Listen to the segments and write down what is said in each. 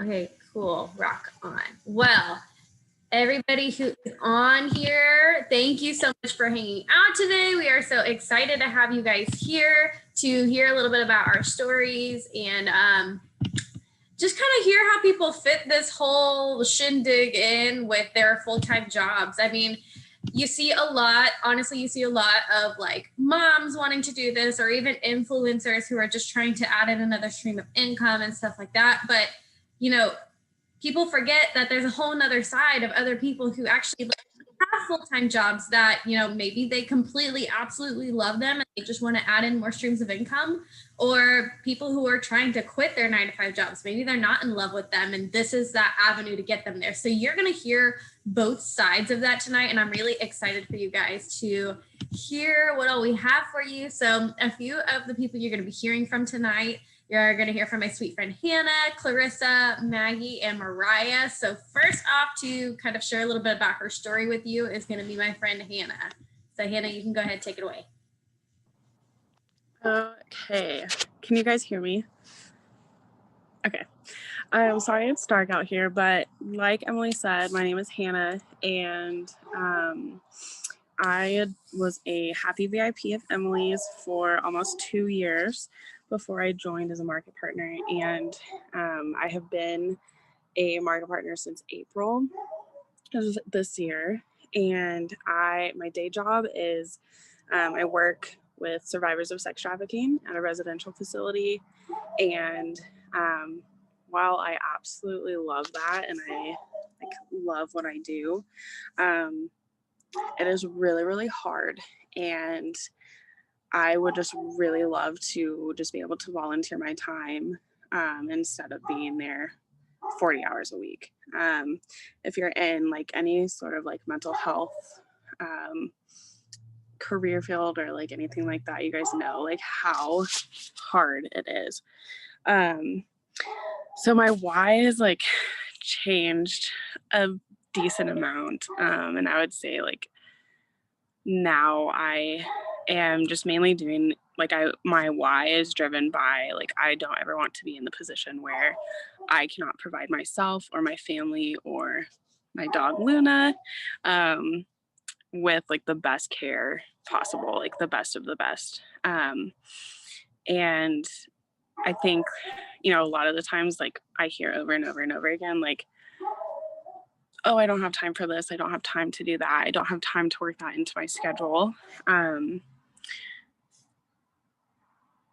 Okay, cool. Rock on. Well, everybody who is on here, thank you so much for hanging out today. We are so excited to have you guys here to hear a little bit about our stories and just kind of hear how people fit this whole shindig in with their full-time jobs. I mean, you see a lot, honestly, you see a lot of like moms wanting to do this, or even influencers who are just trying to add in another stream of income and stuff like that. But, you know, people forget that there's a whole nother side of other people who actually have full-time jobs that, you know, maybe they completely, absolutely love them and they just want to add in more streams of income, or people who are trying to quit their 9-to-5 jobs. Maybe they're not in love with them and this is that avenue to get them there. So you're going to hear both sides of that tonight. And I'm really excited for you guys to hear what all we have for you. So a few of the people you're going to be hearing from tonight, you're going to hear from my sweet friend Hannah, Clarissa, Maggie, and Mariah. So first off, to kind of share a little bit about her story with you is going to be my friend Hannah. So Hannah, you can go ahead and take it away. Okay, can you guys hear me? Okay, I'm sorry it's dark out here, but like Emily said, my name is Hannah, and I was a happy VIP of Emily's for almost 2 years before I joined as a market partner, and I have been a market partner since April of this year. And my day job is I work with survivors of sex trafficking at a residential facility, and while I absolutely love that and I love what I do, it is really, really hard. And I would just really love to just be able to volunteer my time instead of being there 40 hours a week. If you're in like any sort of like mental health career field or like anything like that, you guys know like how hard it is. So my why is like changed a decent amount. And I would say like now I am just mainly doing like my why is driven by like I don't ever want to be in the position where I cannot provide myself or my family or my dog Luna with like the best care possible, like the best of the best. And I think, you know, a lot of the times like I hear over and over and over again, like, oh, I don't have time for this. I don't have time to do that. I don't have time to work that into my schedule.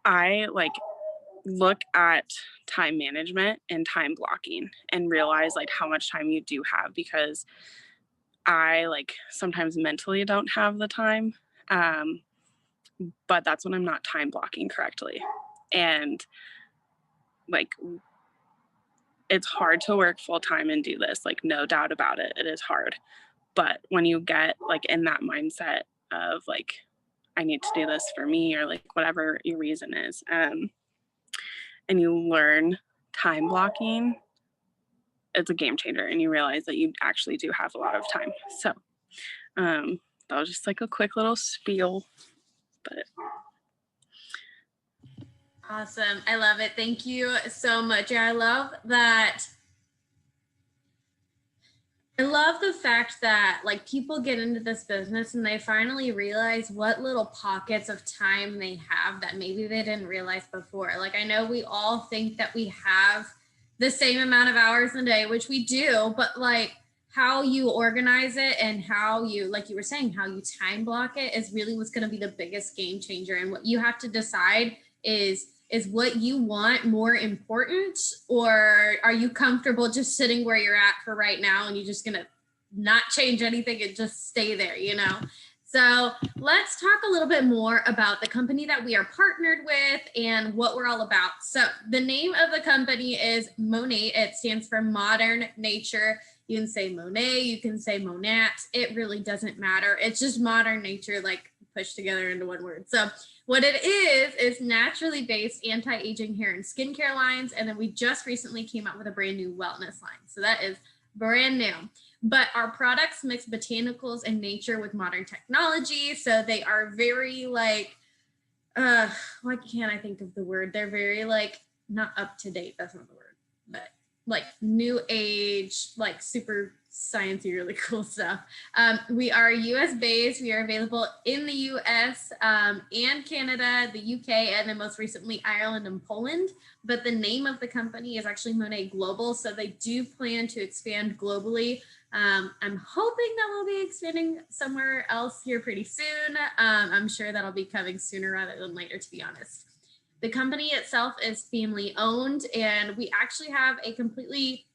I like look at time management and time blocking and realize like how much time you do have, because I like sometimes mentally don't have the time. But that's when I'm not time blocking correctly. And like, it's hard to work full time and do this, like no doubt about it. It is hard. But when you get like in that mindset of like, I need to do this for me, or like whatever your reason is, and you learn time blocking, it's a game changer, and you realize that you actually do have a lot of time. So that was just like a quick little spiel, but Awesome. I love it. Thank you so much. Yeah, I love that. I love the fact that like people get into this business and they finally realize what little pockets of time they have that maybe they didn't realize before. Like I know we all think that we have the same amount of hours a day, which we do, but like how you organize it and how you, like you were saying, how you time block it is really what's going to be the biggest game changer. And what you have to decide is what you want more important, or are you comfortable just sitting where you're at for right now and you're just gonna not change anything and just stay there, you know? So let's talk a little bit more about the company that we are partnered with and what we're all about. So the name of the company is Monat. It stands for Modern Nature. You can say Monet, you can say Monat. It really doesn't matter. It's just Modern Nature, like pushed together into one word. So what it is naturally based anti-aging hair and skincare lines. And then we just recently came out with a brand new wellness line. So that is brand new. But our products mix botanicals and nature with modern technology. So they are very like, why can't I think of the word? They're very like, not up to date. That's not the word. But like new age, like super sciencey, really cool stuff. We are US based. We are available in the US and Canada, the UK, and then most recently Ireland and Poland. But the name of the company is actually Monet Global. So they do plan to expand globally. I'm hoping that we'll be expanding somewhere else here pretty soon. I'm sure that'll be coming sooner rather than later, to be honest. The company itself is family owned, and we actually have a completely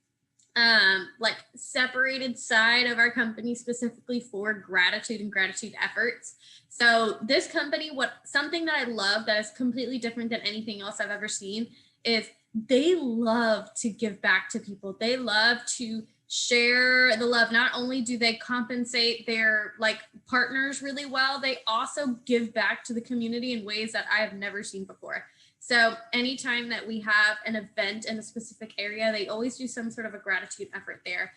like separated side of our company specifically for gratitude and gratitude efforts. So this company, something that I love that is completely different than anything else I've ever seen is they love to give back to people. They love to share the love. Not only do they compensate their like partners really well, they also give back to the community in ways that I have never seen before. So anytime that we have an event in a specific area, they always do some sort of a gratitude effort there.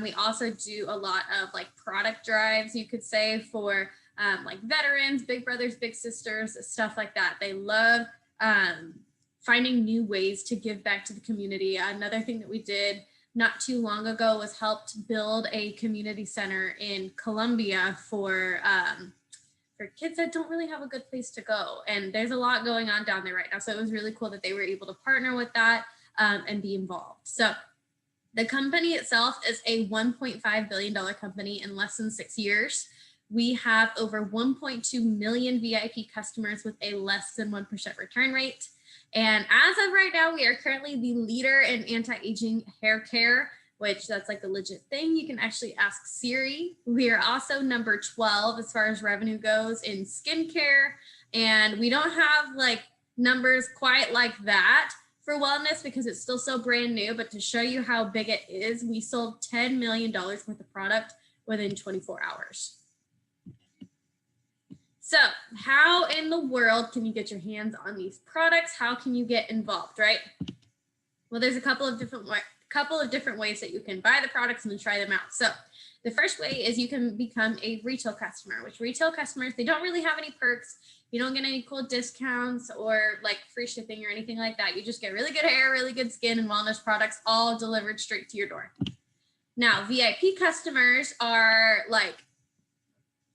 We also do a lot of like product drives, you could say, for like veterans, big brothers, big sisters, stuff like that. They love finding new ways to give back to the community. Another thing that we did not too long ago was helped build a community center in Colombia for kids that don't really have a good place to go. And there's a lot going on down there right now. So it was really cool that they were able to partner with that and be involved. So the company itself is a $1.5 billion company in less than 6 years. We have over 1.2 million VIP customers with a less than 1% return rate. And as of right now, we are currently the leader in anti-aging hair care, which that's like a legit thing. You can actually ask Siri. We are also number 12 as far as revenue goes in skincare. And we don't have like numbers quite like that for wellness because it's still so brand new. But to show you how big it is, we sold $10 million worth of product within 24 hours. So how in the world can you get your hands on these products? How can you get involved, right? Well, there's a couple of different ways that you can buy the products and then try them out. So the first way is you can become a retail customer, which retail customers, they don't really have any perks. You don't get any cool discounts or like free shipping or anything like that. You just get really good hair, really good skin and wellness products all delivered straight to your door. Now, VIP customers are like,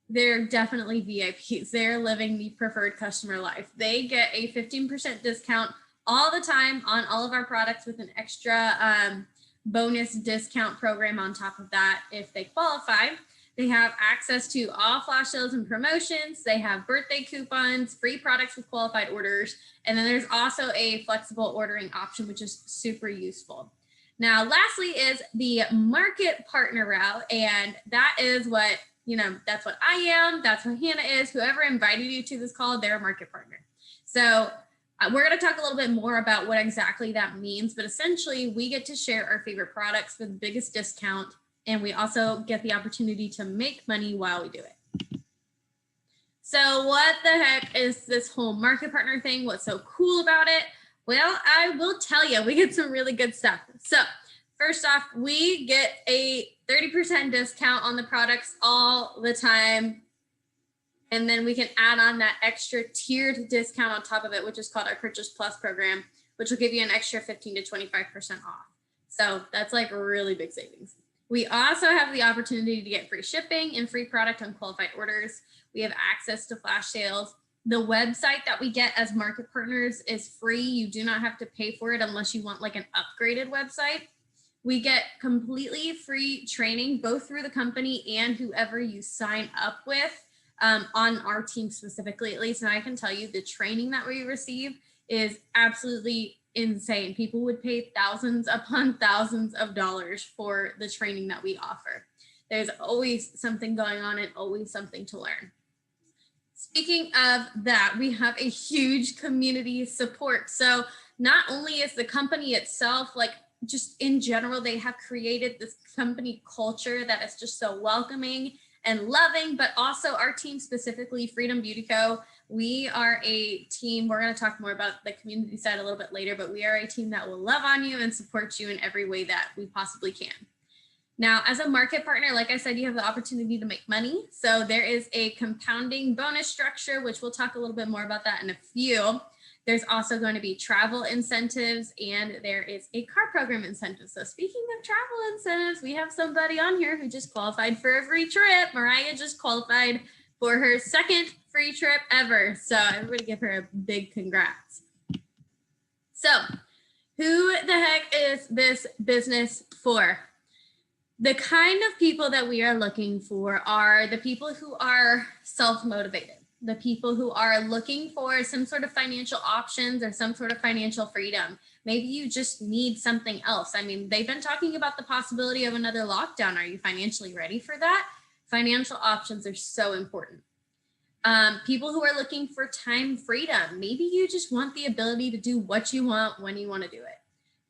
they're definitely VIPs. They're living the preferred customer life. They get a 15% discount all the time on all of our products with an extra bonus discount program on top of that if they qualify. They have access to all flash sales and promotions. They have birthday coupons, free products with qualified orders. And then there's also a flexible ordering option, which is super useful. Now, lastly is the market partner route. And that is what, that's what I am. That's what Hannah is. Whoever invited you to this call, they're a market partner. So we're going to talk a little bit more about what exactly that means, but essentially we get to share our favorite products for the biggest discount, and we also get the opportunity to make money while we do it. So what the heck is this whole market partner thing? What's so cool about it? Well, I will tell you, we get some really good stuff. So first off, we get a 30% discount on the products all the time. And then we can add on that extra tiered discount on top of it, which is called our Purchase Plus program, which will give you an extra 15 to 25% off. So that's like really big savings. We also have the opportunity to get free shipping and free product on qualified orders. We have access to flash sales. The website that we get as market partners is free. You do not have to pay for it unless you want like an upgraded website. We get completely free training, both through the company and whoever you sign up with on our team specifically, at least. And I can tell you the training that we receive is absolutely insane. People would pay thousands upon thousands of dollars for the training that we offer. There's always something going on and always something to learn. Speaking of that, we have a huge community support. So not only is the company itself, like just in general, they have created this company culture that is just so welcoming and loving, but also our team specifically, Freedom Beauty Co. We are a team, we're going to talk more about the community side a little bit later, but we are a team that will love on you and support you in every way that we possibly can. Now, as a market partner, like I said, you have the opportunity to make money. So there is a compounding bonus structure, which we'll talk a little bit more about that in a few. There's also going to be travel incentives, and there is a car program incentive. So speaking of travel incentives, we have somebody on here who just qualified for a free trip. Mariah just qualified for her second free trip ever. So everybody give her a big congrats. So who the heck is this business for? The kind of people that we are looking for are the people who are self-motivated, the people who are looking for some sort of financial options or some sort of financial freedom. Maybe you just need something else. I mean, they've been talking about the possibility of another lockdown. Are you financially ready for that? Financial options are so important. People who are looking for time freedom. Maybe you just want the ability to do what you want when you want to do it.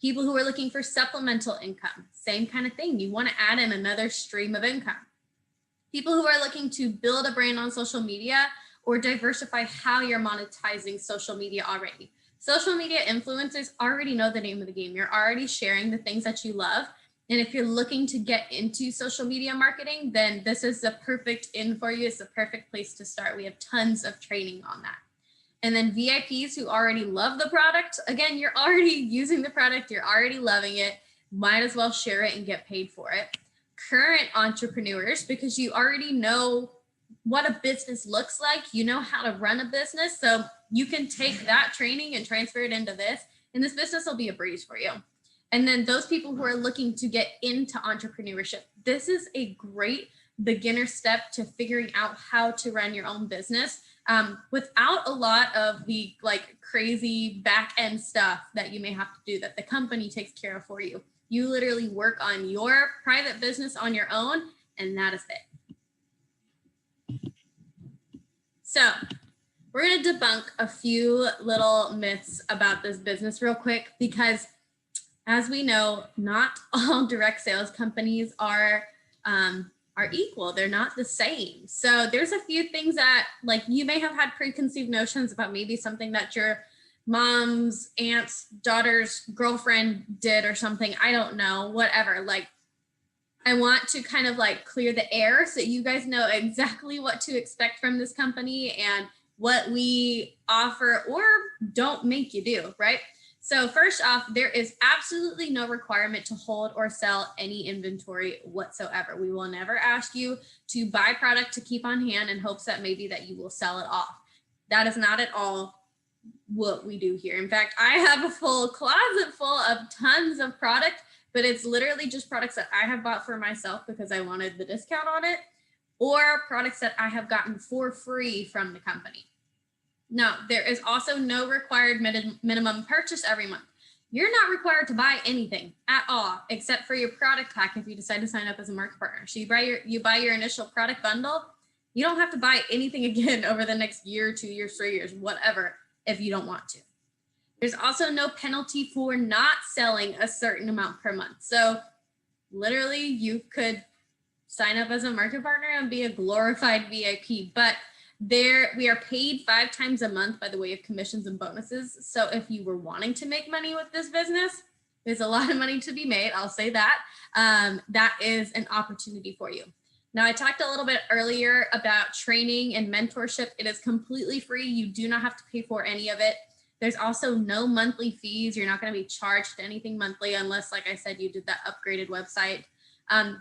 People who are looking for supplemental income, same kind of thing. You want to add in another stream of income. People who are looking to build a brand on social media or diversify how you're monetizing social media already. Social media influencers already know the name of the game. You're already sharing the things that you love. And if you're looking to get into social media marketing, then this is the perfect in for you. It's the perfect place to start. We have tons of training on that. And then VIPs who already love the product. Again, you're already using the product. You're already loving it. Might as well share it and get paid for it. Current entrepreneurs, because you already know what a business looks like. You know how to run a business. So you can take that training and transfer it into this. And this business will be a breeze for you. And then those people who are looking to get into entrepreneurship. This is a great beginner step to figuring out how to run your own business. Without a lot of the like crazy back end stuff that you may have to do that the company takes care of for you. You literally work on your private business on your own, and that is it. So we're going to debunk a few little myths about this business real quick, because as we know, not all direct sales companies are equal. They're not the same. So there's a few things that like you may have had preconceived notions about maybe something that your mom's aunt's daughter's girlfriend did or something. I don't know, whatever. Like I want to kind of like clear the air so you guys know exactly what to expect from this company and what we offer or don't make you do, right? So first off, there is absolutely no requirement to hold or sell any inventory whatsoever. We will never ask you to buy product to keep on hand in hopes that maybe that you will sell it off. That is not at all what we do here. In fact, I have a full closet full of tons of product, but it's literally just products that I have bought for myself because I wanted the discount on it, or products that I have gotten for free from the company. Now, there is also no required minimum purchase every month. You're not required to buy anything at all, except for your product pack if you decide to sign up as a market partner. So you buy your initial product bundle. You don't have to buy anything again over the next year, 2 years, 3 years, whatever, if you don't want to. There's also no penalty for not selling a certain amount per month. So literally you could sign up as a market partner and be a glorified VIP, but we are paid 5 times a month by the way of commissions and bonuses. So if you were wanting to make money with this business, there's a lot of money to be made. I'll say that. That is an opportunity for you. Now, I talked a little bit earlier about training and mentorship. It is completely free. You do not have to pay for any of it. There's also no monthly fees. You're not going to be charged anything monthly unless, like I said, you did that upgraded website.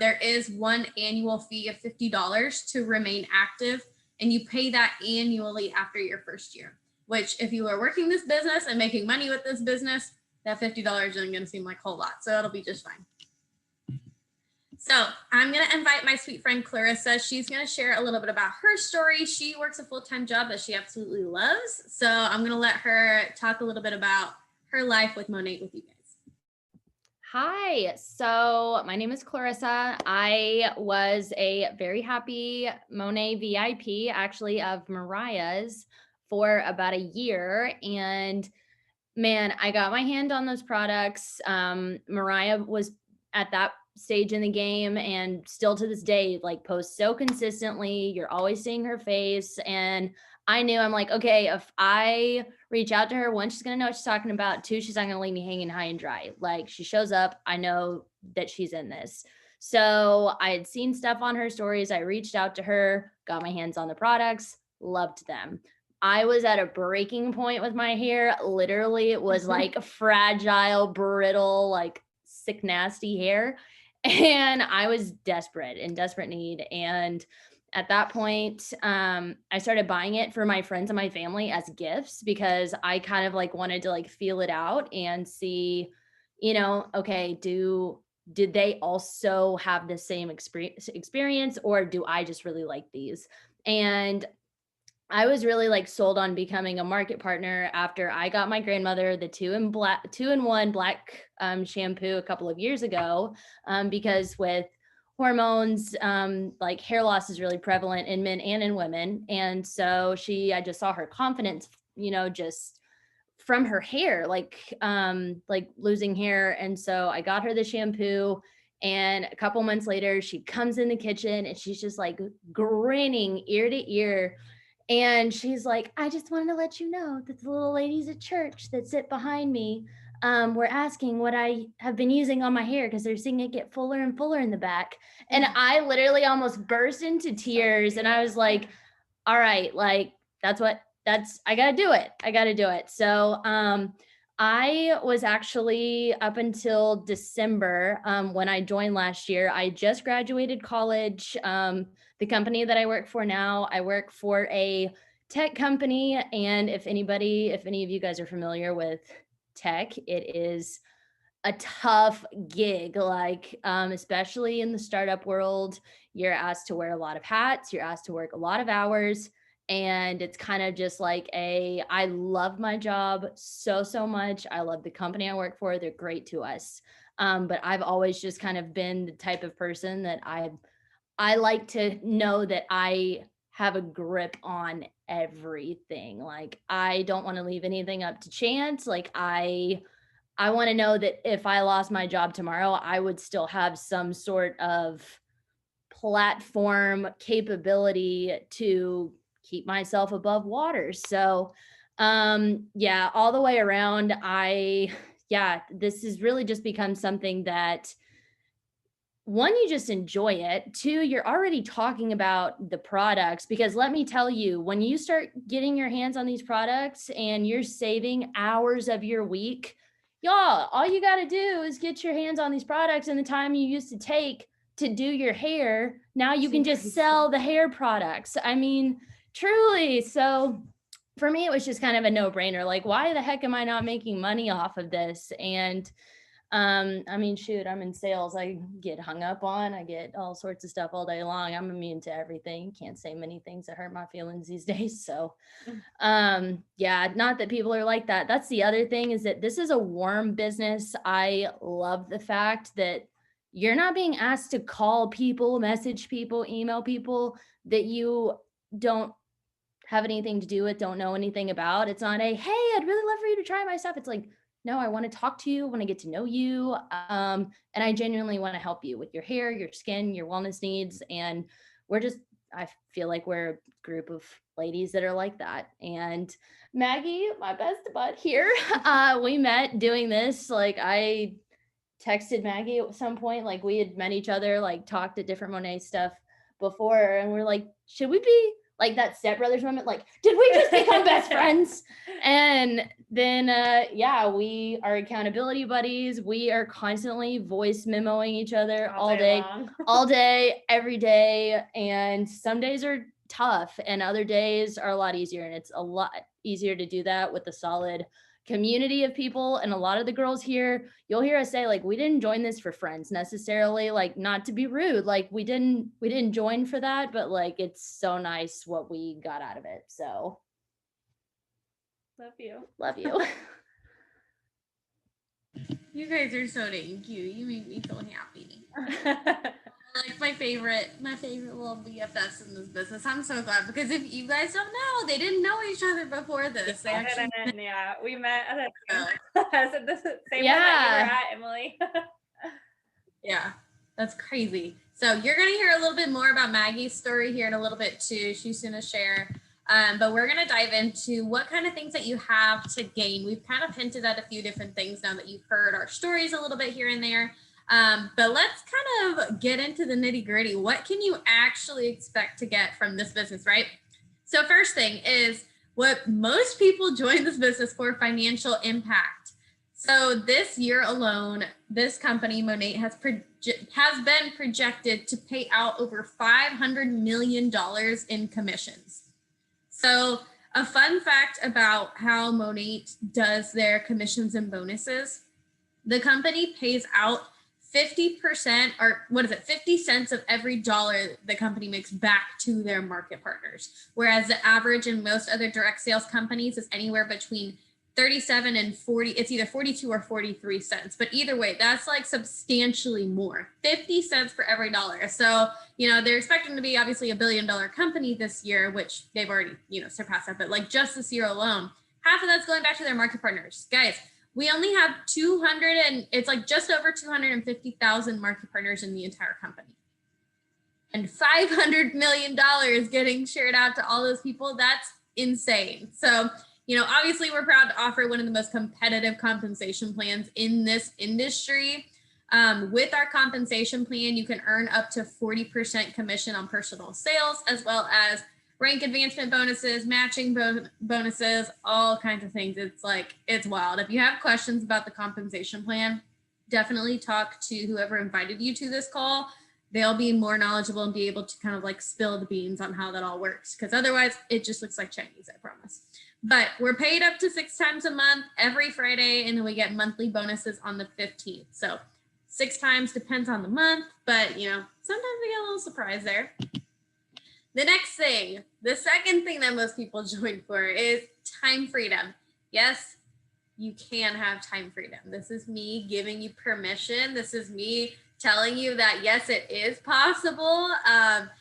There is one annual fee of $50 to remain active. And you pay that annually after your first year, which if you are working this business and making money with this business, that $50 isn't going to seem like a whole lot. So it'll be just fine. So I'm going to invite my sweet friend Clarissa. She's going to share a little bit about her story. She works a full-time job that she absolutely loves. So I'm going to let her talk a little bit about her life with Monat with you guys. Hi, so my name is Clarissa. I was a very happy Monat VIP, actually, of Mariah's for about a year. And man, I got my hand on those products. Mariah was at that stage in the game and still to this day, like posts so consistently. You're always seeing her face. And I knew, I'm like, okay, if I reach out to her, one, she's going to know what she's talking about. Two, she's not going to leave me hanging high and dry. Like she shows up, I know that she's in this. So I had seen stuff on her stories. I reached out to her, got my hands on the products, loved them. I was at a breaking point with my hair. Literally, it was like fragile, brittle, like sick, nasty hair. And I was in desperate need. And at that point, I started buying it for my friends and my family as gifts because I kind of like wanted to like feel it out and see, okay, did they also have the same experience, or do I just really like these? And I was really like sold on becoming a market partner after I got my grandmother the 2-in-1 black shampoo a couple of years ago, because with hormones, like hair loss is really prevalent in men and in women. And so I just saw her confidence, just from her hair, like losing hair. And so I got her the shampoo. And a couple months later, she comes in the kitchen and she's just like grinning ear to ear. And she's like, I just wanted to let you know that the little ladies at church that sit behind me were asking what I have been using on my hair because they're seeing it get fuller and fuller in the back. And I literally almost burst into tears. And I was like, all right, like I got to do it. I got to do it. So I was actually up until December when I joined last year. I just graduated college. The company that I work for now, I work for a tech company. And if any of you guys are familiar with tech, it is a tough gig, like especially in the startup world. You're asked to wear a lot of hats, you're asked to work a lot of hours. And it's kind of just like I love my job so much. I love the company I work for. They're great to us. But I've always just kind of been the type of person that I like to know that I have a grip on everything. Like I don't want to leave anything up to chance. Like I want to know that if I lost my job tomorrow, I would still have some sort of platform capability to keep myself above water. So yeah, all the way around, this has really just become something that, one, you just enjoy it. Two, you're already talking about the products, because let me tell you, when you start getting your hands on these products and you're saving hours of your week, y'all, all you got to do is get your hands on these products, and the time you used to take to do your hair, now you can just sell the hair products. I mean, truly. So for me, it was just kind of a no-brainer. Like, why the heck am I not making money off of this? And I mean, shoot, I'm in sales. I get hung up on, I get all sorts of stuff all day long. I'm immune to everything. Can't say many things that hurt my feelings these days. So, yeah, not that people are like that. That's the other thing, is that this is a warm business. I love the fact that you're not being asked to call people, message people, email people that you don't have anything to do with, don't know anything about. It's not a, hey, I'd really love for you to try my stuff. It's like, no, I want to talk to you, I want to get to know you. And I genuinely want to help you with your hair, your skin, your wellness needs. And I feel like we're a group of ladies that are like that. And Maggie, my best bud here, we met doing this. Like, I texted Maggie at some point, like we had met each other, like talked at different Monet stuff before. And we're like, should we be like that Step Brothers moment? Like, did we just become best friends? And then, we are accountability buddies. We are constantly voice memoing each other all day, all day, every day. And some days are tough and other days are a lot easier. And it's a lot easier to do that with a solid community of people. And a lot of the girls here, you'll hear us say, like, we didn't join this for friends necessarily, like, not to be rude, like we didn't join for that, but like it's so nice what we got out of it. So love you. You guys are so dang cute. You make me so happy. Like my favorite little BFFs in this business. I'm so glad, because if you guys don't know, they didn't know each other before this. They actually we met at the same time that you were at, Emily. Yeah, that's crazy. So you're gonna hear a little bit more about Maggie's story here in a little bit too. She's gonna share. But we're gonna dive into what kind of things that you have to gain. We've kind of hinted at a few different things now that you've heard our stories a little bit here and there. But let's kind of get into the nitty gritty. What can you actually expect to get from this business, right? So first thing is, what most people join this business for: financial impact. So this year alone, this company, Monat, has been projected to pay out over $500 million in commissions. So a fun fact about how Monat does their commissions and bonuses: the company pays out 50%, or 50 cents of every dollar the company makes back to their market partners. Whereas the average in most other direct sales companies is anywhere between 37 and 40. It's either 42 or 43 cents. But either way, that's like substantially more, 50 cents for every dollar. So, they're expecting to be obviously $1 billion company this year, which they've already, surpassed that. But like just this year alone, half of that's going back to their market partners. Guys, we only have it's like just over 250,000 market partners in the entire company. And $500 million getting shared out to all those people. That's insane. So, obviously we're proud to offer one of the most competitive compensation plans in this industry. With our compensation plan, you can earn up to 40% commission on personal sales, as well as rank advancement bonuses, matching bonuses, all kinds of things. It's wild. If you have questions about the compensation plan, definitely talk to whoever invited you to this call. They'll be more knowledgeable and be able to kind of like spill the beans on how that all works. Because otherwise it just looks like Chinese, I promise. But we're paid up to 6 times a month, every Friday, and then we get monthly bonuses on the 15th. So 6 times depends on the month, but sometimes we get a little surprise there. The next thing, the second thing that most people join for is time freedom. Yes, you can have time freedom. This is me giving you permission. This is me telling you that, yes, it is possible.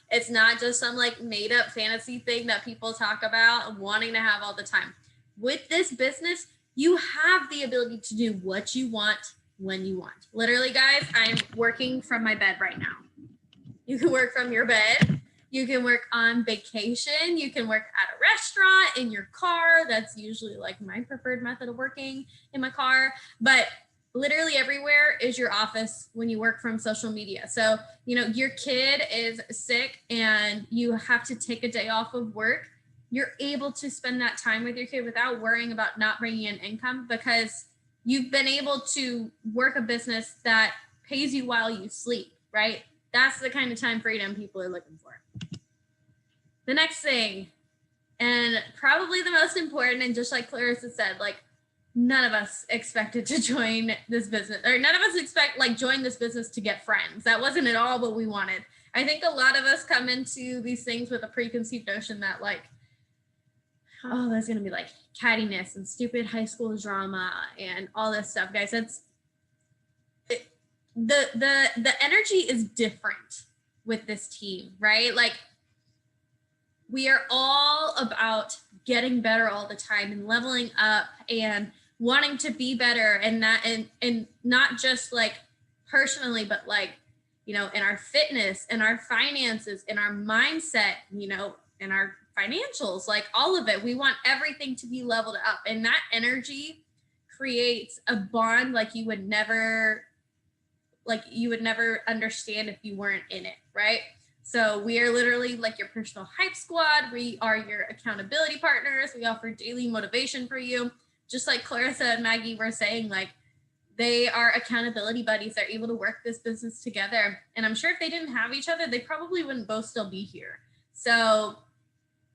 It's not just some like made up fantasy thing that people talk about wanting to have all the time. With this business, you have the ability to do what you want when you want. Literally, guys, I'm working from my bed right now. You can work from your bed. You can work on vacation. You can work at a restaurant, in your car. That's usually like my preferred method of working, in my car. But literally everywhere is your office when you work from social media. So, your kid is sick and you have to take a day off of work. You're able to spend that time with your kid without worrying about not bringing in income, because you've been able to work a business that pays you while you sleep, right? That's the kind of time freedom people are looking for. The next thing, and probably the most important, and just like Clarissa said, like, none of us expected to join this business, or none of us join this business to get friends. That wasn't at all what we wanted. I think a lot of us come into these things with a preconceived notion that like, oh, there's going to be like cattiness and stupid high school drama and all this stuff. Guys, the energy is different with this team, right? Like, we are all about getting better all the time and leveling up and wanting to be better, and that and not just like personally, but like, in our fitness and our finances and our mindset, and our financials, like all of it. We want everything to be leveled up, and that energy creates a bond like you would never understand if you weren't in it, right? So we are literally like your personal hype squad. We are your accountability partners. We offer daily motivation for you. Just like Clarissa and Maggie were saying, like, they are accountability buddies. They're able to work this business together. And I'm sure if they didn't have each other, they probably wouldn't both still be here. So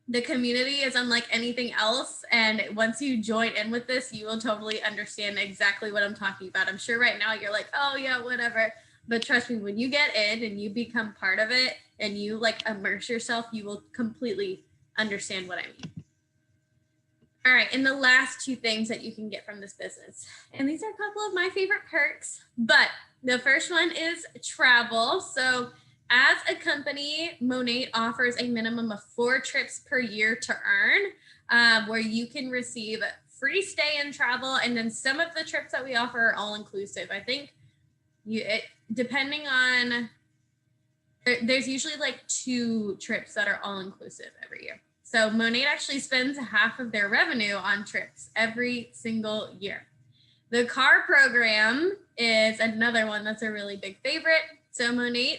the community is unlike anything else. And once you join in with this, you will totally understand exactly what I'm talking about. I'm sure right now you're like, oh yeah, whatever. But trust me, when you get in and you become part of it and you like immerse yourself, you will completely understand what I mean. All right, and the last 2 things that you can get from this business, and these are a couple of my favorite perks, but the first one is travel. So as a company, Monat offers a minimum of 4 trips per year to earn, where you can receive free stay and travel. And then some of the trips that we offer are all inclusive. I think depending on, there's usually like 2 trips that are all inclusive every year. So Monat actually spends half of their revenue on trips every single year. The car program is another one that's a really big favorite. So Monat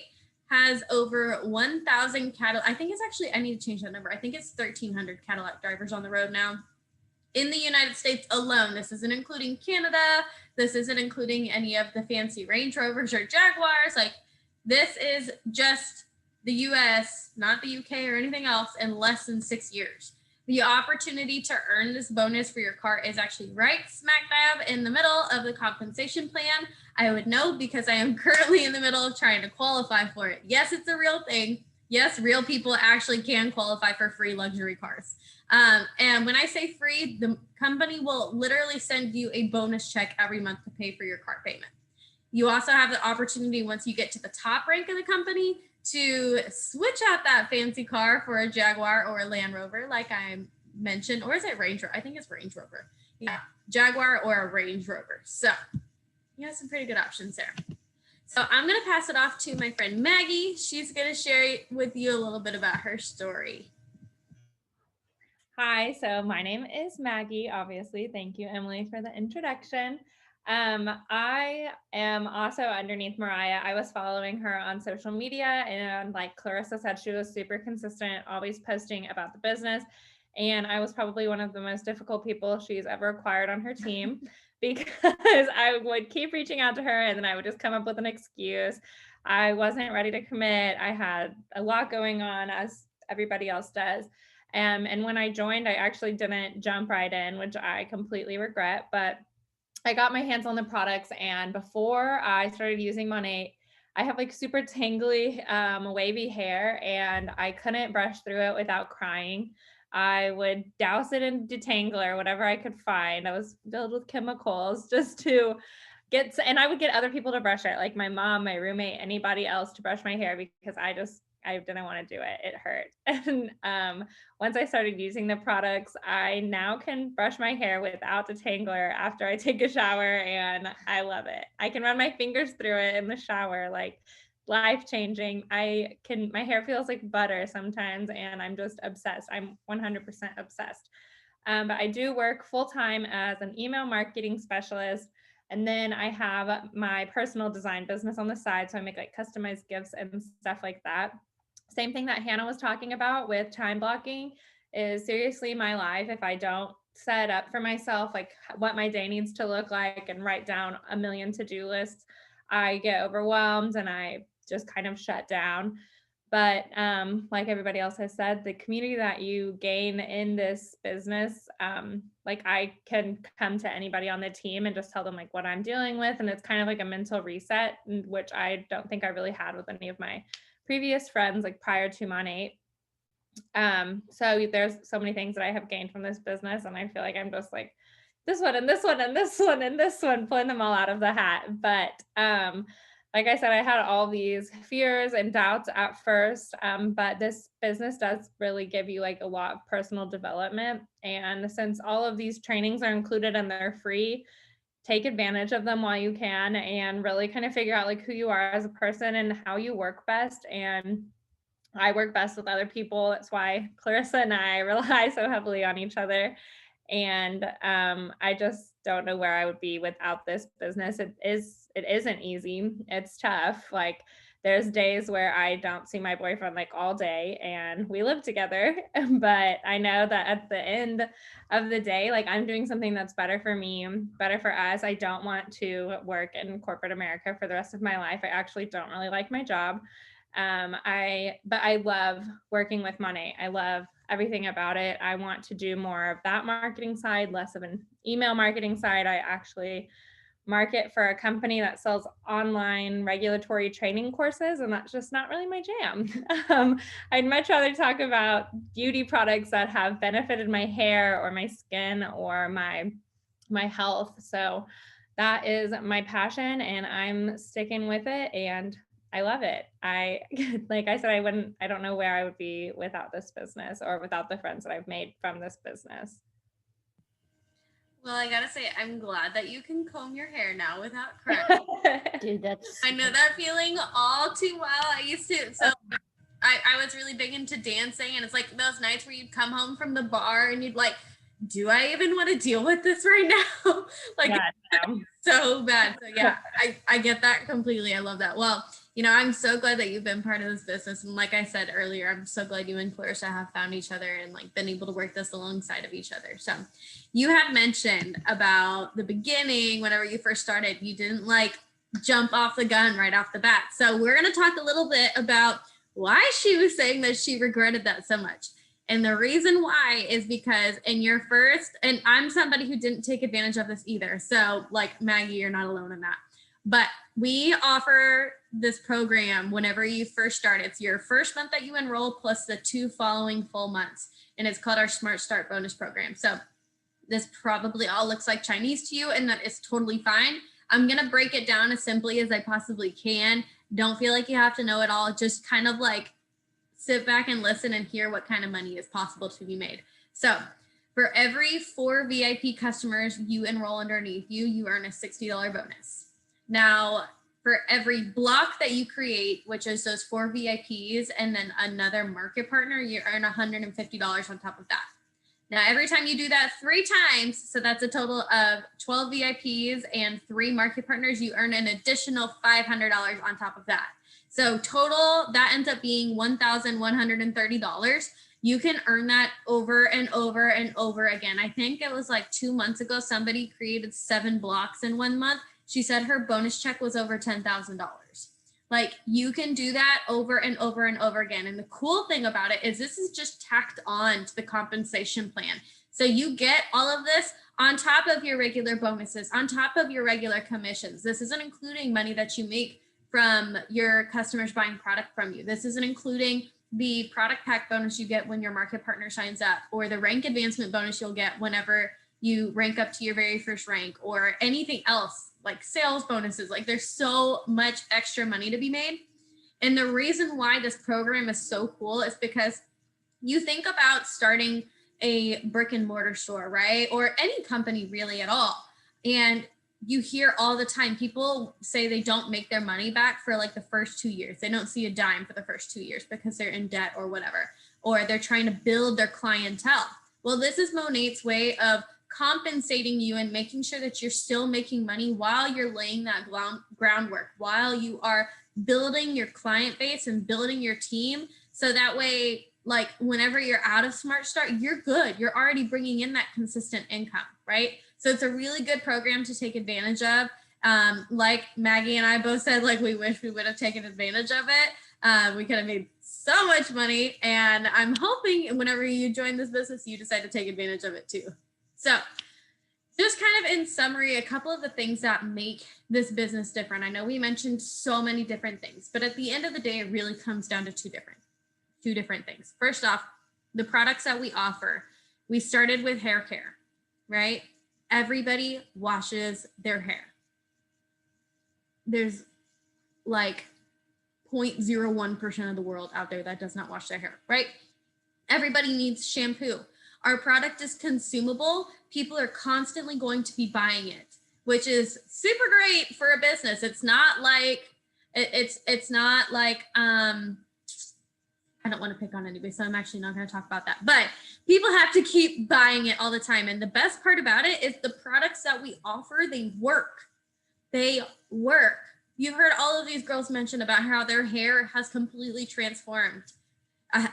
has over 1,000 Cadillac. I think it's actually, I need to change that number. I think it's 1,300 Cadillac drivers on the road now in the United States alone. This isn't including Canada. This isn't including any of the fancy Range Rovers or Jaguars. Like, this is just the US, not the UK or anything else, in less than 6 years. The opportunity to earn this bonus for your car is actually right smack dab in the middle of the compensation plan. I would know because I am currently in the middle of trying to qualify for it. Yes, it's a real thing. Yes, real people actually can qualify for free luxury cars. And when I say free, the company will literally send you a bonus check every month to pay for your car payment. You also have the opportunity, once you get to the top rank of the company, to switch out that fancy car for a Jaguar or a Land Rover, like I mentioned, or is it Range Rover? I think it's Range Rover. Yeah, Jaguar or a Range Rover. So you have some pretty good options there. So I'm going to pass it off to my friend Maggie. She's going to share with you a little bit about her story. Hi, so my name is Maggie, obviously. Thank you, Emily, for the introduction. I am also underneath Mariah. I was following her on social media, and like Clarissa said, she was super consistent, always posting about the business. And I was probably one of the most difficult people she's ever acquired on her team because I would keep reaching out to her and then I would just come up with an excuse. I wasn't ready to commit. I had a lot going on, as everybody else does. And when I joined, I actually didn't jump right in, which I completely regret, but I got my hands on the products. And before I started using Monat, I have like super tangly, wavy hair, and I couldn't brush through it without crying. I would douse it in detangler, whatever I could find. I was filled with chemicals just to and I would get other people to brush it, like my mom, my roommate, anybody else to brush my hair, because I didn't want to do it. It hurt. And once I started using the products, I now can brush my hair without detangler after I take a shower, and I love it. I can run my fingers through it in the shower, like life-changing. My hair feels like butter sometimes, and I'm just obsessed. I'm 100% obsessed. But I do work full-time as an email marketing specialist. And then I have my personal design business on the side. So I make like customized gifts and stuff like that. Same thing that Hannah was talking about with time blocking is seriously my life. If I don't set up for myself, like what my day needs to look like and write down a million to-do lists, I get overwhelmed and I just kind of shut down. But like everybody else has said, the community that you gain in this business, like I can come to anybody on the team and just tell them like what I'm dealing with. And it's kind of like a mental reset, which I don't think I really had with any of my previous friends, like prior to Monat. So there's so many things that I have gained from this business, and I feel like I'm just like this one and this one and this one and this one, pulling them all out of the hat. But like I said, I had all these fears and doubts at first, but this business does really give you like a lot of personal development. And since all of these trainings are included and they're free, take advantage of them while you can and really kind of figure out like who you are as a person and how you work best. And I work best with other people. That's why Clarissa and I rely so heavily on each other. And I just don't know where I would be without this business. It isn't easy. It's tough. Like there's days where I don't see my boyfriend like all day and we live together, but I know that at the end of the day, like I'm doing something that's better for me, better for us. I don't want to work in corporate America for the rest of my life. I actually don't really like my job. But I love working with Monat. I love everything about it. I want to do more of that marketing side, less of an email marketing side. I actually market for a company that sells online regulatory training courses, and that's just not really my jam. I'd much rather talk about beauty products that have benefited my hair or my skin or my health. So that is my passion, and I'm sticking with it, and I love it. Like I said, I don't know where I would be without this business or without the friends that I've made from this business. Well, I gotta say, I'm glad that you can comb your hair now without crying. Dude, that's I know that feeling all too well. I used to, so I was really big into dancing, and it's like those nights where you'd come home from the bar and you'd like do I even want to deal with this right now? Like, Yeah, so bad. So yeah, I get that completely. I love that. Well, I'm so glad that you've been part of this business. And like I said earlier, I'm so glad you and Clarissa have found each other and like been able to work this alongside of each other. So you had mentioned about the beginning, whenever you first started, you didn't like jump off the gun right off the bat. So we're going to talk a little bit about why she was saying that she regretted that so much. And the reason why is because in your first, and I'm somebody who didn't take advantage of this either. So like Maggie, you're not alone in that. But we offer this program whenever you first start. It's your first month that you enroll plus the 2 following full months. And it's called our Smart Start Bonus Program. So this probably all looks like Chinese to you, and that is totally fine. I'm going to break it down as simply as I possibly can. Don't feel like you have to know it all. Just kind of like sit back and listen and hear what kind of money is possible to be made. So for every 4 VIP customers you enroll underneath you, you earn a $60 bonus. Now, for every block that you create, which is those 4 VIPs and then another market partner, you earn $150 on top of that. Now, every time you do that 3 times, so that's a total of 12 VIPs and 3 market partners, you earn an additional $500 on top of that. So total, that ends up being $1,130. You can earn that over and over and over again. I think it was like 2 months ago, somebody created 7 blocks in 1 month. She said her bonus check was over $10,000. Like you can do that over and over and over again. And the cool thing about it is this is just tacked on to the compensation plan. So you get all of this on top of your regular bonuses, on top of your regular commissions. This isn't including money that you make from your customers buying product from you. This isn't including the product pack bonus you get when your market partner signs up, or the rank advancement bonus you'll get whenever you rank up to your very first rank, or anything else like sales bonuses. Like there's so much extra money to be made. And the reason why this program is so cool is because you think about starting a brick and mortar store, right? Or any company really at all. And you hear all the time, people say they don't make their money back for like the first 2 years. They don't see a dime for the first 2 years because they're in debt or whatever, or they're trying to build their clientele. Well, this is Monate's way of compensating you and making sure that you're still making money while you're laying that groundwork, while you are building your client base and building your team. So that way, like whenever you're out of Smart Start, you're good. You're already bringing in that consistent income, right? So it's a really good program to take advantage of. Like Maggie and I both said, like we wish we would have taken advantage of it. We could have made so much money. And I'm hoping whenever you join this business, you decide to take advantage of it too. So just kind of in summary, a couple of the things that make this business different. I know we mentioned so many different things, but at the end of the day, it really comes down to two different things. First off, the products that we offer, we started with hair care, right? Everybody washes their hair. There's like 0.01% of the world out there that does not wash their hair, right? Everybody needs shampoo. Our product is consumable. People are constantly going to be buying it, which is super great for a business. It's not like, it's not like, I don't want to pick on anybody, so I'm actually not going to talk about that. But people have to keep buying it all the time. And the best part about it is the products that we offer, they work. They work. You've heard all of these girls mention about how their hair has completely transformed.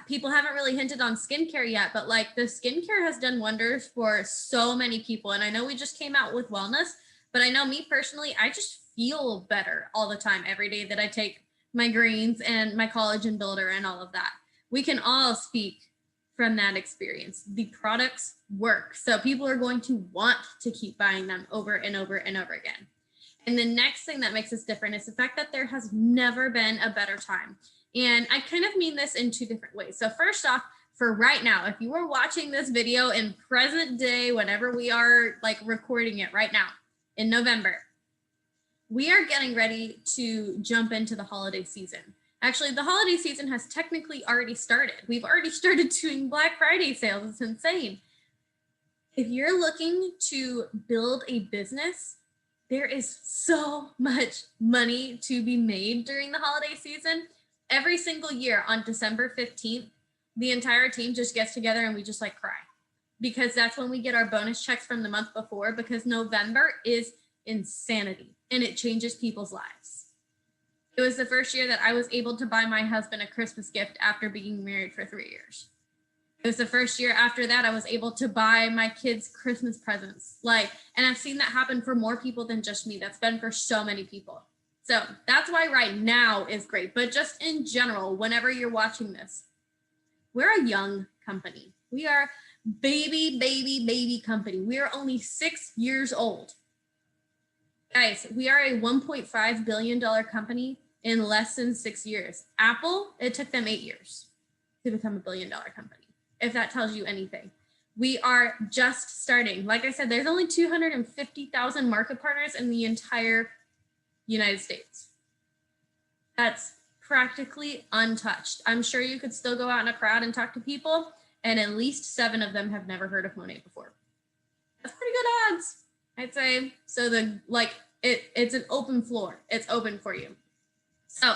People haven't really hinted on skincare yet, but like the skincare has done wonders for so many people. And I know we just came out with wellness, but I know me personally, I just feel better all the time, every day that I take my greens and my collagen builder and all of that. We can all speak from that experience. The products work. So people are going to want to keep buying them over and over and over again. And the next thing that makes us different is the fact that there has never been a better time. And I kind of mean this in 2 different ways. So first off, for right now, if you were watching this video in present day, whenever we are like recording it right now in November, we are getting ready to jump into the holiday season. Actually, the holiday season has technically already started. We've already started doing Black Friday sales. It's insane. If you're looking to build a business, there is so much money to be made during the holiday season. Every single year on December 15th, the entire team just gets together and we just like cry. because that's when we get our bonus checks from the month before, because November is insanity and it changes people's lives. It was the first year that I was able to buy my husband a Christmas gift after being married for 3 years. It was the first year after that I was able to buy my kids Christmas presents. And I've seen that happen for more people than just me. That's been for so many people. So that's why right now is great. But just in general, whenever you're watching this, we're a young company. We are baby company. We are only 6 years old. Guys, we are a $1.5 billion company in less than 6 years. Apple, it took them 8 years to become $1 billion company, if that tells you anything. We are just starting. Like I said, there's only 250,000 market partners in the entire United States. That's practically untouched. I'm sure you could still go out in a crowd and talk to people, and at least 7 of them have never heard of Monet before. That's pretty good odds, I'd say. So it's an open floor. It's open for you. So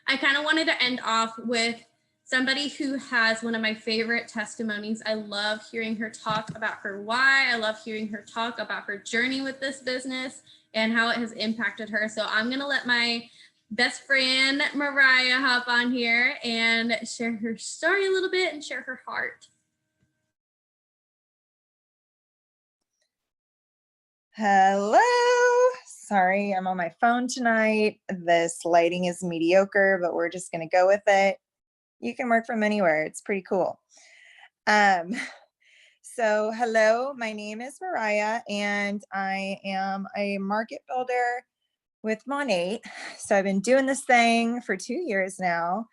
I kind of wanted to end off with somebody who has one of my favorite testimonies. I love hearing her talk about her why. I love hearing her talk about her journey with this business and how it has impacted her. So I'm going to let my best friend Mariah hop on here and share her story a little bit and share her heart. Hello. Sorry, I'm on my phone tonight. This lighting is mediocre, but we're just going to go with it. You can work from anywhere. It's pretty cool. So hello, my name is Mariah, and I am a market builder with Monat. So I've been doing this thing for 2 years now,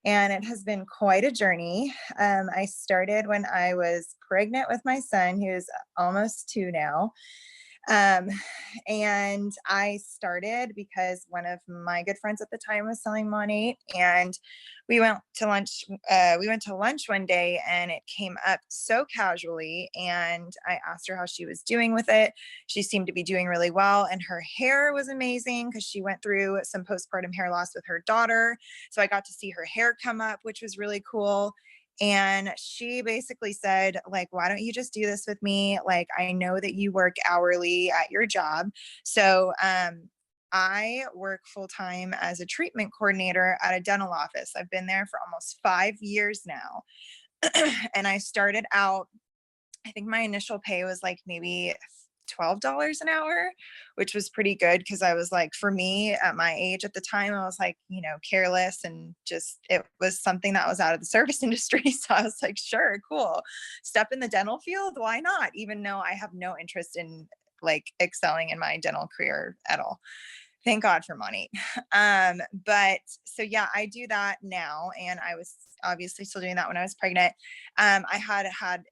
and it has been quite a journey. I started when I was pregnant with my son, who's almost 2 now. And I started because one of my good friends at the time was selling Monat, and we went to lunch. We went to lunch one day, and it came up so casually, and I asked her how she was doing with it. She seemed to be doing really well, and her hair was amazing because she went through some postpartum hair loss with her daughter. So I got to see her hair come up, which was really cool. And she basically said, like, why don't you just do this with me? Like, I know that you work hourly at your job. So I work full-time as a treatment coordinator at a dental office. I've been there for almost 5 years now. And I started out, I think my initial pay was like maybe $12 an hour, which was pretty good because I was like, for me at my age at the time, I was like, careless, and just, it was something that was out of the service industry. So I was like, sure, cool. Step in the dental field. Why not? Even though I have no interest in like excelling in my dental career at all. Thank God for money. But so yeah, I do that now. And I was obviously still doing that when I was pregnant. I had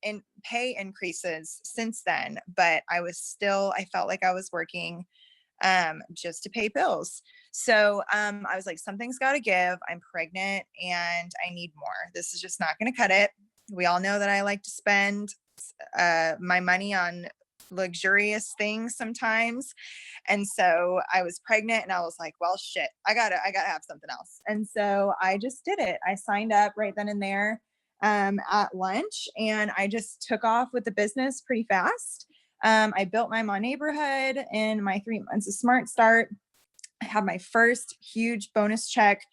pay increases since then, but I felt like I was working just to pay bills. So I was like, something's got to give. I'm pregnant and I need more. This is just not going to cut it. We all know that I like to spend my money on luxurious things sometimes. And so I was pregnant and I was like, well, shit, I gotta have something else. And so I just did it. I signed up right then and there at lunch, and I just took off with the business pretty fast. I built my neighborhood in my 3 months of Smart Start. I had my first huge bonus check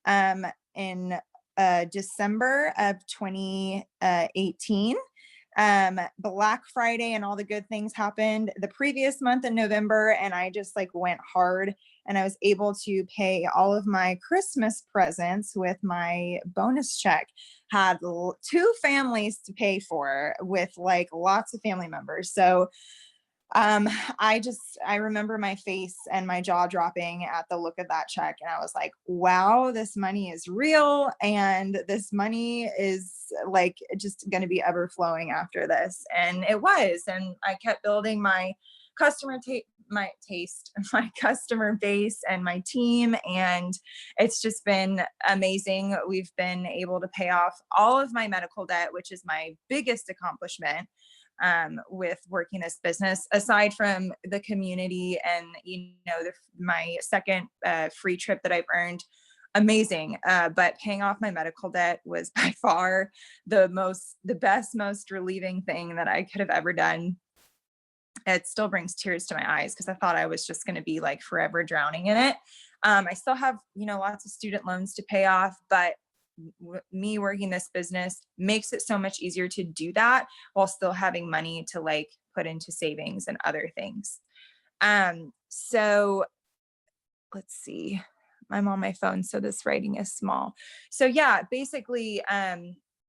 in December of 2018. Black Friday and all the good things happened the previous month in November, and I just like went hard, and I was able to pay all of my Christmas presents with my bonus check. Had 2 families to pay for with like lots of family members. So I remember my face and my jaw dropping at the look of that check. And I was like, wow, this money is real. And this money is like just going to be ever flowing after this. And it was. And I kept building my customer my customer base and my team. And it's just been amazing. We've been able to pay off all of my medical debt, which is my biggest accomplishment with working this business, aside from the community and my second free trip that I've earned amazing. But paying off my medical debt was by far the best, most relieving thing that I could have ever done. It still brings tears to my eyes because I thought I was just going to be like forever drowning in it. I still have, lots of student loans to pay off, but me working this business makes it so much easier to do that while still having money to like put into savings and other things. So let's see, I'm on my phone, so this writing is small. So yeah, basically,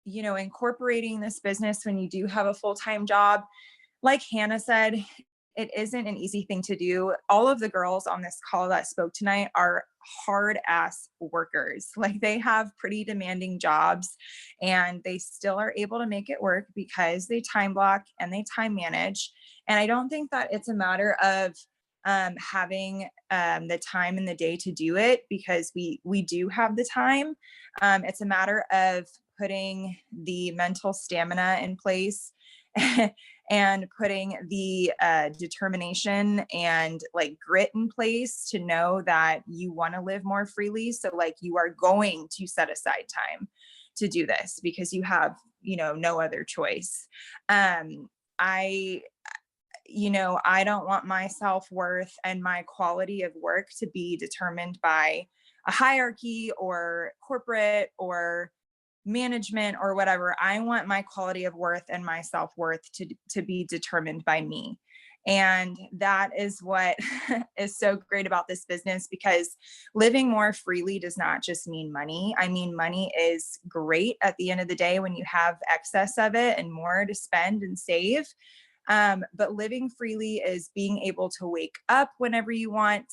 incorporating this business when you do have a full-time job, like Hannah said, it isn't an easy thing to do. All of the girls on this call that spoke tonight are hard ass workers. Like they have pretty demanding jobs and they still are able to make it work because they time block and they time manage. And I don't think that it's a matter of having the time in the day to do it, because we do have the time. It's a matter of putting the mental stamina in place and putting the determination and like grit in place to know that you want to live more freely. So like you are going to set aside time to do this because you have, no other choice. I don't want my self-worth and my quality of work to be determined by a hierarchy or corporate or management or whatever. I want my quality of worth and my self-worth to be determined by me. And that is what is so great about this business, because living more freely does not just mean money. I mean, money is great at the end of the day when you have excess of it and more to spend and save. But living freely is being able to wake up whenever you want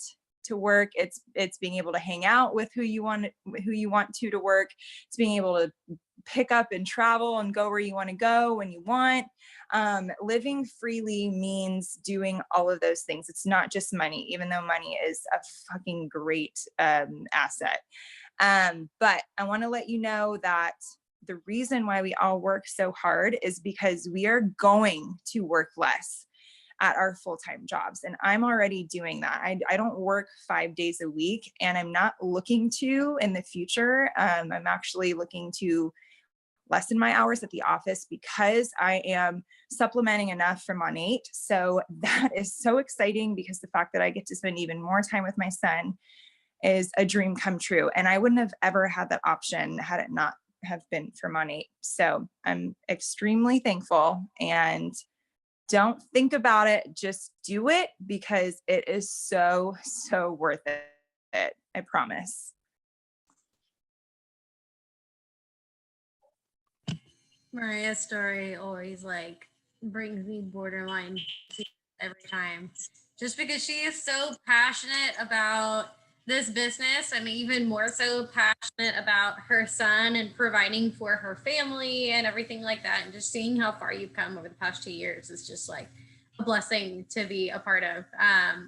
to work. It's being able to hang out with who you want to work. It's being able to pick up and travel and go where you want to go when you want. Living freely means doing all of those things. It's not just money, even though money is a fucking great asset. But I want to let you know that the reason why we all work so hard is because we are going to work less at our full-time jobs. And I'm already doing that. I don't work 5 days a week, and I'm not looking to in the future. I'm actually looking to lessen my hours at the office because I am supplementing enough from Monat. So that is so exciting, because the fact that I get to spend even more time with my son is a dream come true. And I wouldn't have ever had that option had it not have been for Monat. So I'm extremely thankful, and don't think about it, just do it, because it is so, so worth it. I promise. Maria's story always like brings me borderline every time, just because she is so passionate about this business, and even more so passionate about her son and providing for her family and everything like that. And just seeing how far you've come over the past 2 years is just like a blessing to be a part of.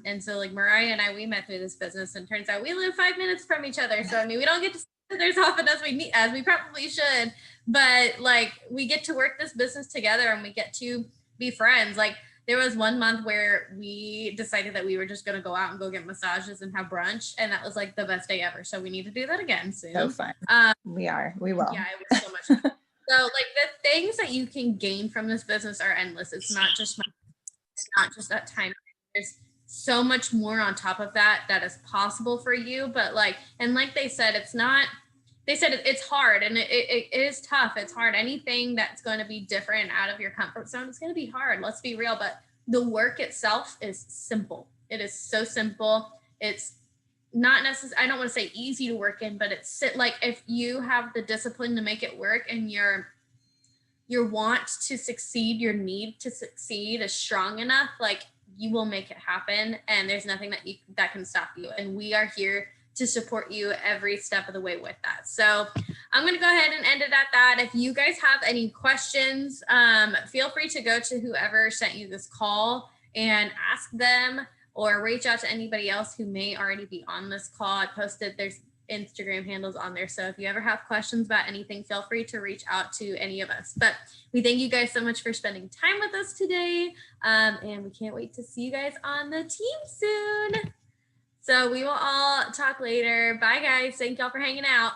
And so like Mariah and I, we met through this business, and turns out we live 5 minutes from each other. So I mean, we don't get to see each other as often as we probably should, but like we get to work this business together and we get to be friends. Like there was 1 month where we decided that we were just going to go out and go get massages and have brunch. And that was like the best day ever. So we need to do that again soon. So fun. We will. Yeah, it was so much fun. So like the things that you can gain from this business are endless. It's not just that time. There's so much more on top of that is possible for you. But like, and like they said, it's hard, and it is tough. It's hard. Anything that's going to be different out of your comfort zone is going to be hard. Let's be real. But the work itself is simple. It is so simple. It's not necessarily, I don't want to say easy to work in, but it's like if you have the discipline to make it work, and your want to succeed, your need to succeed is strong enough, like you will make it happen. And there's nothing that can stop you. And we are here to support you every step of the way with that. So I'm going to go ahead and end it at that. If you guys have any questions, feel free to go to whoever sent you this call and ask them, or reach out to anybody else who may already be on this call. I posted their Instagram handles on there. So if you ever have questions about anything, feel free to reach out to any of us. But we thank you guys so much for spending time with us today. And we can't wait to see you guys on the team soon. So we will all talk later. Bye, guys. Thank y'all for hanging out.